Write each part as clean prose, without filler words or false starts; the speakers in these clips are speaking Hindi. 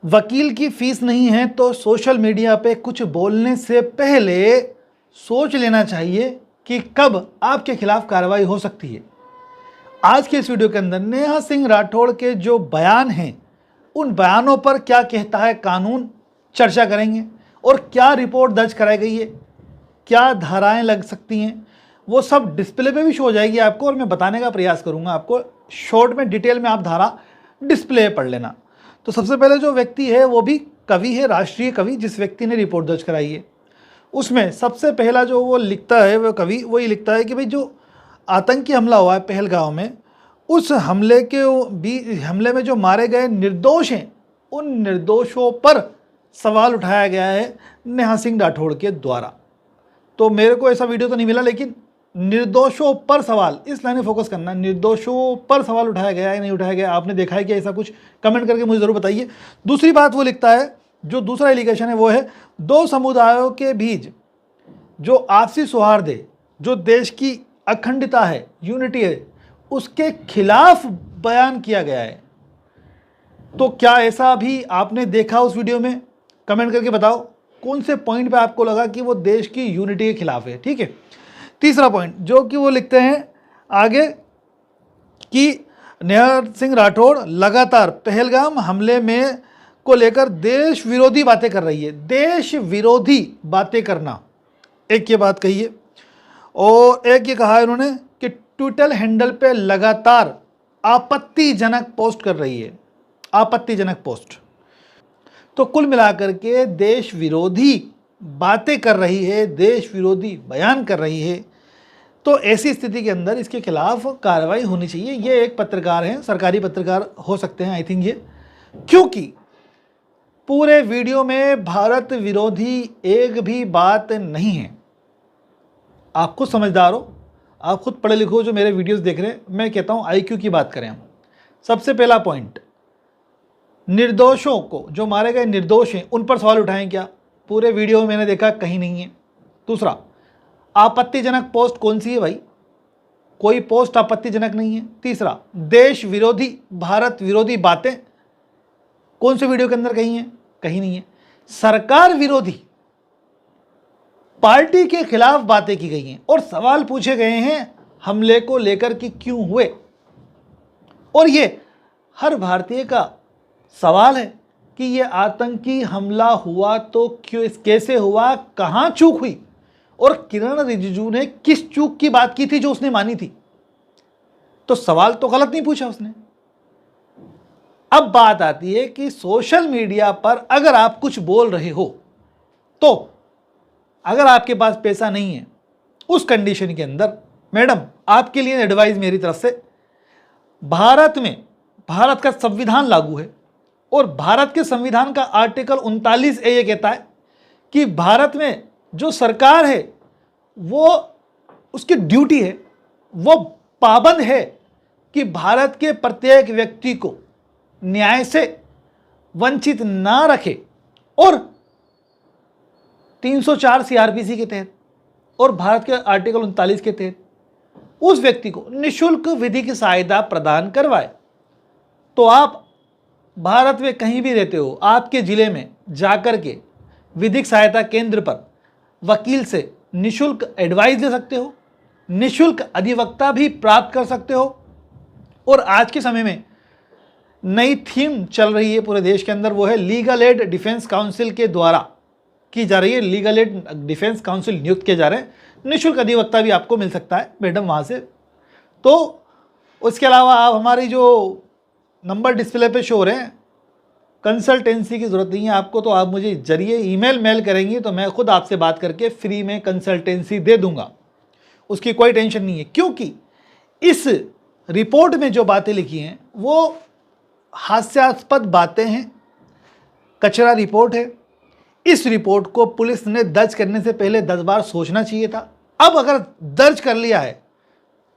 वकील की फीस नहीं है तो सोशल मीडिया पे कुछ बोलने से पहले सोच लेना चाहिए कि कब आपके खिलाफ कार्रवाई हो सकती है। आज के इस वीडियो के अंदर नेहा सिंह राठौड़ के जो बयान हैं, उन बयानों पर क्या कहता है कानून, चर्चा करेंगे और क्या रिपोर्ट दर्ज कराई गई है, क्या धाराएं लग सकती हैं, वो सब डिस्प्ले पे भी शो हो जाएगी आपको और मैं बताने का प्रयास करूंगा आपको। शॉर्ट में डिटेल में आप धारा डिस्प्ले पढ़ लेना। तो सबसे पहले जो व्यक्ति है वो भी कवि है, राष्ट्रीय कवि, जिस व्यक्ति ने रिपोर्ट दर्ज कराई है उसमें सबसे पहला जो वो लिखता है, वो कवि वही लिखता है कि भाई जो आतंकी हमला हुआ है पहलगांव में, उस हमले में जो मारे गए निर्दोष हैं, उन निर्दोषों पर सवाल उठाया गया है नेहा सिंह राठौड़ के द्वारा। तो मेरे को ऐसा वीडियो तो नहीं मिला, लेकिन निर्दोषों पर सवाल, इस लाइन में फोकस करना, निर्दोषों पर सवाल उठाया गया है नहीं उठाया गया, आपने देखा है कि ऐसा कुछ, कमेंट करके मुझे ज़रूर बताइए। दूसरी बात वो लिखता है, जो दूसरा एलिगेशन है वो है दो समुदायों के बीच जो आपसी सौहार्द है, जो देश की अखंडता है, यूनिटी है, उसके खिलाफ बयान किया गया है। तो क्या ऐसा भी आपने देखा उस वीडियो में? कमेंट करके बताओ कौन से पॉइंट पे आपको लगा कि वो देश की यूनिटी के खिलाफ है। ठीक है, तीसरा पॉइंट जो कि वो लिखते हैं आगे कि नेहा सिंह राठौड़ लगातार पहलगाम हमले में को लेकर देश विरोधी बातें कर रही है। देश विरोधी बातें करना, एक ये बात कही है, और एक ये कहा है उन्होंने कि ट्विटर हैंडल पे लगातार आपत्तिजनक पोस्ट कर रही है, आपत्तिजनक पोस्ट। तो कुल मिलाकर के देश विरोधी बातें कर रही है, देश विरोधी बयान कर रही है। तो ऐसी स्थिति के अंदर इसके खिलाफ कार्रवाई होनी चाहिए। ये एक पत्रकार हैं, सरकारी पत्रकार हो सकते हैं आई थिंक ये, क्योंकि पूरे वीडियो में भारत विरोधी एक भी बात नहीं है। आप खुद समझदार हो, आप खुद पढ़े लिखो जो मेरे वीडियोस देख रहे हैं, मैं कहता हूँ आईक्यू की बात करें हम। सबसे पहला पॉइंट, निर्दोषों को, जो मारे गए निर्दोष हैं उन पर सवाल उठाएं क्या? पूरे वीडियो में मैंने देखा कहीं नहीं है। दूसरा, आपत्तिजनक पोस्ट कौन सी है भाई? कोई पोस्ट आपत्तिजनक नहीं है। तीसरा, देश विरोधी, भारत विरोधी बातें कौन से वीडियो के अंदर कहीं है? कहीं नहीं है। सरकार विरोधी, पार्टी के खिलाफ बातें की गई हैं और सवाल पूछे गए हैं हमले को लेकर कि क्यों हुए। और ये हर भारतीय का सवाल है कि ये आतंकी हमला हुआ तो क्यों, कैसे हुआ, कहां चूक हुई, और किरण रिजिजू ने किस चूक की बात की थी जो उसने मानी थी। तो सवाल तो गलत नहीं पूछा उसने। अब बात आती है कि सोशल मीडिया पर अगर आप कुछ बोल रहे हो, तो अगर आपके पास पैसा नहीं है, उस कंडीशन के अंदर मैडम आपके लिए एडवाइस मेरी तरफ से, भारत में भारत का संविधान लागू है और भारत के संविधान का आर्टिकल 39A ये कहता है कि भारत में जो सरकार है वो, उसकी ड्यूटी है, वो पाबंद है कि भारत के प्रत्येक व्यक्ति को न्याय से वंचित ना रखे, और 304 CRPC के तहत और भारत के आर्टिकल 39 के तहत उस व्यक्ति को निःशुल्क विधिक सहायता प्रदान करवाए। तो आप भारत में कहीं भी रहते हो, आपके ज़िले में जाकर के विधिक सहायता केंद्र पर वकील से निःशुल्क एडवाइस ले सकते हो, निःशुल्क अधिवक्ता भी प्राप्त कर सकते हो। और आज के समय में नई थीम चल रही है पूरे देश के अंदर, वो है लीगल एड डिफेंस काउंसिल के द्वारा की जा रही है। लीगल एड डिफेंस काउंसिल नियुक्त किए जा रहे हैं, निःशुल्क अधिवक्ता भी आपको मिल सकता है मैडम वहाँ से। तो उसके अलावा आप हमारी जो नंबर डिस्प्ले पे शो हो रहे हैं, कंसल्टेंसी की ज़रूरत नहीं है आपको, तो आप मुझे जरिए ईमेल मेल करेंगे तो मैं खुद आपसे बात करके फ्री में कंसल्टेंसी दे दूंगा, उसकी कोई टेंशन नहीं है। क्योंकि इस रिपोर्ट में जो बातें लिखी हैं वो हास्यास्पद बातें हैं, कचरा रिपोर्ट है। इस रिपोर्ट को पुलिस ने दर्ज करने से पहले 10 बार सोचना चाहिए था। अब अगर दर्ज कर लिया है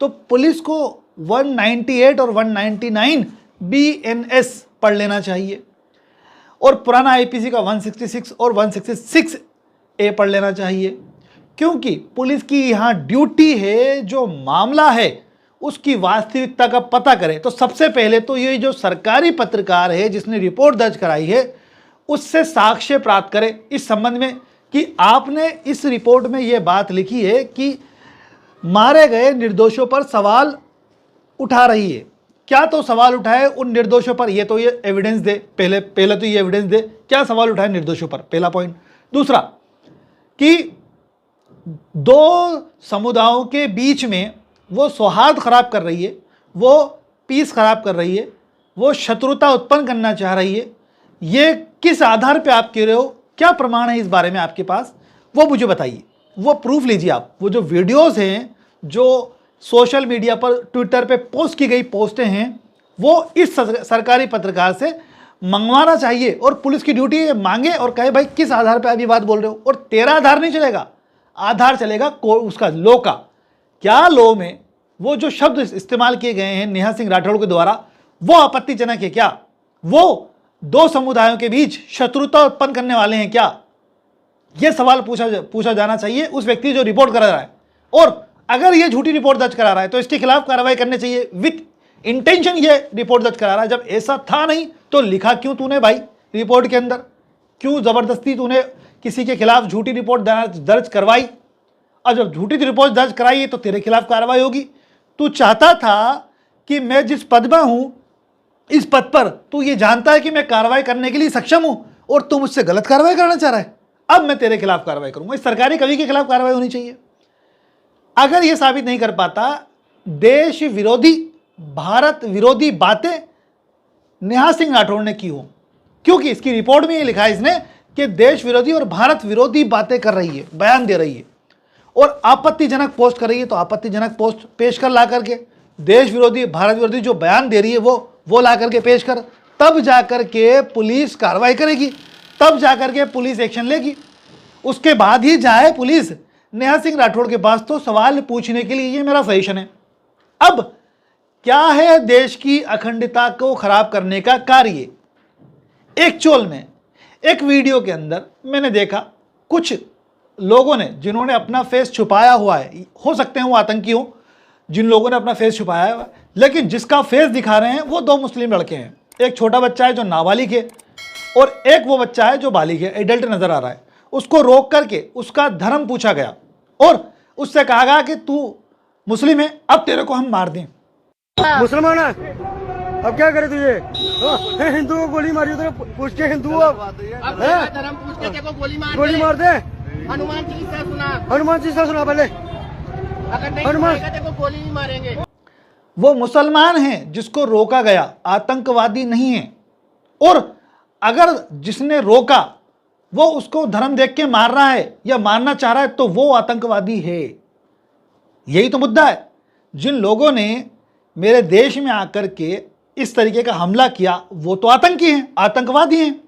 तो पुलिस को 198 और 199 BNS पढ़ लेना चाहिए, और पुराना IPC का 166 और 166A पढ़ लेना चाहिए, क्योंकि पुलिस की यहाँ ड्यूटी है जो मामला है उसकी वास्तविकता का पता करे। तो सबसे पहले तो ये जो सरकारी पत्रकार है जिसने रिपोर्ट दर्ज कराई है, उससे साक्ष्य प्राप्त करे इस संबंध में कि आपने इस रिपोर्ट में यह बात लिखी है कि मारे गए निर्दोषों पर सवाल उठा रही है। क्या तो सवाल उठाए उन निर्दोषों पर, ये तो ये एविडेंस दे, पहले तो ये एविडेंस दे, क्या सवाल उठाए निर्दोषों पर, पहला पॉइंट। दूसरा कि दो समुदायों के बीच में वो सौहार्द खराब कर रही है, वो पीस खराब कर रही है, वो शत्रुता उत्पन्न करना चाह रही है। ये किस आधार पे आप कह रहे हो, क्या प्रमाण है इस बारे में आपके पास, वो मुझे बताइए, वो प्रूफ लीजिए आप। वो जो वीडियोस हैं जो सोशल मीडिया पर ट्विटर पे पोस्ट की गई पोस्टें हैं, वो इस सरकारी पत्रकार से मंगवाना चाहिए और पुलिस की ड्यूटी है मांगे और कहे भाई किस आधार पे आप ये बात बोल रहे हो। और तेरा आधार नहीं चलेगा, आधार चलेगा उसका लॉ का। क्या लॉ में वो जो शब्द इस्तेमाल किए गए हैं नेहा सिंह राठौड़ के द्वारा वो आपत्तिजनक है क्या? वो दो समुदायों के बीच शत्रुता उत्पन्न करने वाले हैं क्या? यह सवाल पूछा जाना चाहिए उस व्यक्ति जो रिपोर्ट करा रहा है। और अगर ये झूठी रिपोर्ट दर्ज करा रहा है तो इसके खिलाफ कार्रवाई करनी चाहिए। विथ इंटेंशन ये रिपोर्ट दर्ज करा रहा है, जब ऐसा था नहीं तो लिखा क्यों तूने भाई रिपोर्ट के अंदर? क्यों जबरदस्ती तूने किसी के खिलाफ झूठी रिपोर्ट दर्ज करवाई? और जब झूठी रिपोर्ट दर्ज कराई है तो तेरे खिलाफ कार्रवाई होगी। तू चाहता था कि मैं जिस पद में हूं इस पद पर तू ये जानता है कि मैं कार्रवाई करने के लिए सक्षम हूं और तू मुझसे गलत कार्रवाई करना चाह रहा है। अब मैं तेरे खिलाफ कार्रवाई करूंगा। इस सरकारी कवि के खिलाफ कार्रवाई होनी चाहिए। अगर यह साबित नहीं कर पाता, देश विरोधी भारत विरोधी बातें नेहा सिंह राठौड़ ने की हो, क्योंकि इसकी रिपोर्ट में ये लिखा है इसने कि देश विरोधी और भारत विरोधी बातें कर रही है, बयान दे रही है और आपत्तिजनक पोस्ट कर रही है, तो आपत्तिजनक पोस्ट पेश कर ला करके, देश विरोधी भारत विरोधी जो बयान दे रही है वो ला करके पेश कर, तब जाकर के पुलिस कार्रवाई करेगी, तब जाकर के पुलिस एक्शन लेगी। उसके बाद ही जाए पुलिस नेहा सिंह राठौड़ के पास तो सवाल पूछने के लिए। ये मेरा सजेशन है। अब क्या है देश की अखंडता को खराब करने का कार्य? एक्चुअल में एक वीडियो के अंदर मैंने देखा कुछ लोगों ने जिन्होंने अपना फेस छुपाया हुआ है, हो सकते हैं वो आतंकी हो जिन लोगों ने अपना फेस छुपाया हुआ है, लेकिन जिसका फेस दिखा रहे हैं वो दो मुस्लिम लड़के हैं। एक छोटा बच्चा है जो नाबालिग है और एक वो बच्चा है जो बालिग है, एडल्ट नजर आ रहा है। उसको रोक करके उसका धर्म पूछा गया और उससे कहा गया कि तू मुस्लिम है, अब तेरे को हम मार दें। मुसलमान है, अब क्या करे तुझे? हिंदू को गोली मारी तो पूछ के हिंदू धर्म पूछ के देखो गोली मार दे। हनुमान चालीसा सुना, हनुमान चालीसा सुना पहले। अगर नहीं हनुमान सुनेगा देखो गोली नहीं मारेंगे। वो मुसलमान है जिसको रोका गया, आतंकवादी नहीं है। और अगर जिसने रोका वो उसको धर्म देख के मार रहा है या मारना चाह रहा है तो वो आतंकवादी है। यही तो मुद्दा है। जिन लोगों ने मेरे देश में आकर के इस तरीके का हमला किया वो तो आतंकी हैं, आतंकवादी हैं।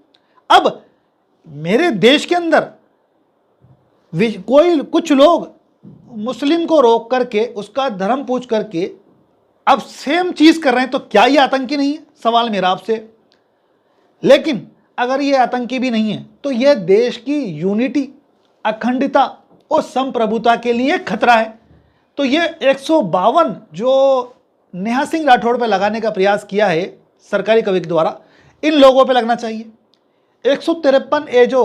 अब मेरे देश के अंदर कुछ लोग मुस्लिम को रोक करके उसका धर्म पूछ करके अब सेम चीज कर रहे हैं, तो क्या ये आतंकी नहीं है? सवाल मेरा आपसे। लेकिन अगर ये आतंकी भी नहीं है तो यह देश की यूनिटी, अखंडता और संप्रभुता के लिए खतरा है। तो ये 152 जो नेहा सिंह राठौड़ पे लगाने का प्रयास किया है सरकारी कवि के द्वारा, इन लोगों पे लगना चाहिए। 153 ए जो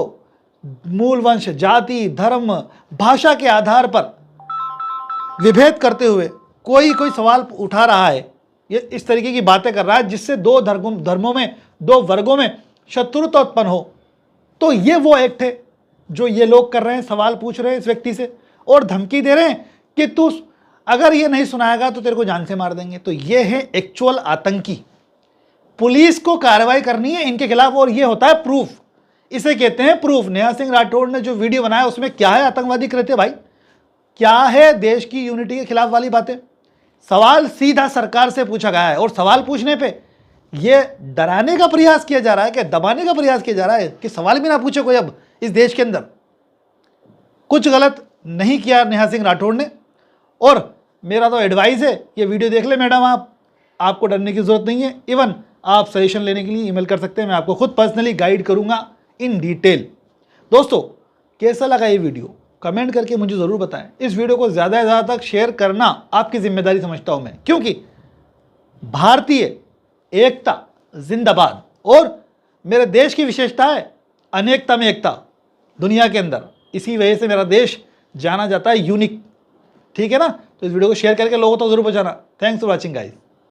मूल वंश, जाति, धर्म, भाषा के आधार पर विभेद करते हुए कोई सवाल उठा रहा है, ये इस तरीके की बातें कर रहा है जिससे दो धर्मों में, दो वर्गों में शत्रुता उत्पन्न हो, तो ये वो एक्ट है जो ये लोग कर रहे हैं। सवाल पूछ रहे हैं इस व्यक्ति से और धमकी दे रहे हैं कि तू अगर ये नहीं सुनाएगा तो तेरे को जान से मार देंगे। तो ये है एक्चुअल आतंकी। पुलिस को कार्रवाई करनी है इनके खिलाफ और ये होता है प्रूफ। इसे कहते हैं प्रूफ। नेहा सिंह राठौड़ ने जो वीडियो बनाया उसमें क्या है आतंकवादी कृत्य भाई? क्या है देश की यूनिटी के खिलाफ वाली बातें? सवाल सीधा सरकार से पूछा गया है और सवाल पूछने पे ये डराने का प्रयास किया जा रहा है, कि दबाने का प्रयास किया जा रहा है कि सवाल भी ना पूछे कोई। अब इस देश के अंदर कुछ गलत नहीं किया नेहा सिंह राठौड़ ने। और मेरा तो एडवाइस है, ये वीडियो देख ले मैडम, आपको डरने की जरूरत नहीं है। इवन आप सजेशन लेने के लिए ईमेल कर सकते हैं, मैं आपको खुद पर्सनली गाइड करूंगा इन डिटेल। दोस्तों कैसा लगा ये वीडियो कमेंट करके मुझे ज़रूर बताएं। इस वीडियो को ज़्यादा से ज़्यादा तक शेयर करना आपकी जिम्मेदारी समझता हूं मैं, क्योंकि भारतीय एकता जिंदाबाद और मेरे देश की विशेषता है अनेकता में एकता दुनिया के अंदर, इसी वजह से मेरा देश जाना जाता है यूनिक। ठीक है ना, तो इस वीडियो को शेयर करके लोगों तक जरूर पहुंचाना। Thanks for watching guys.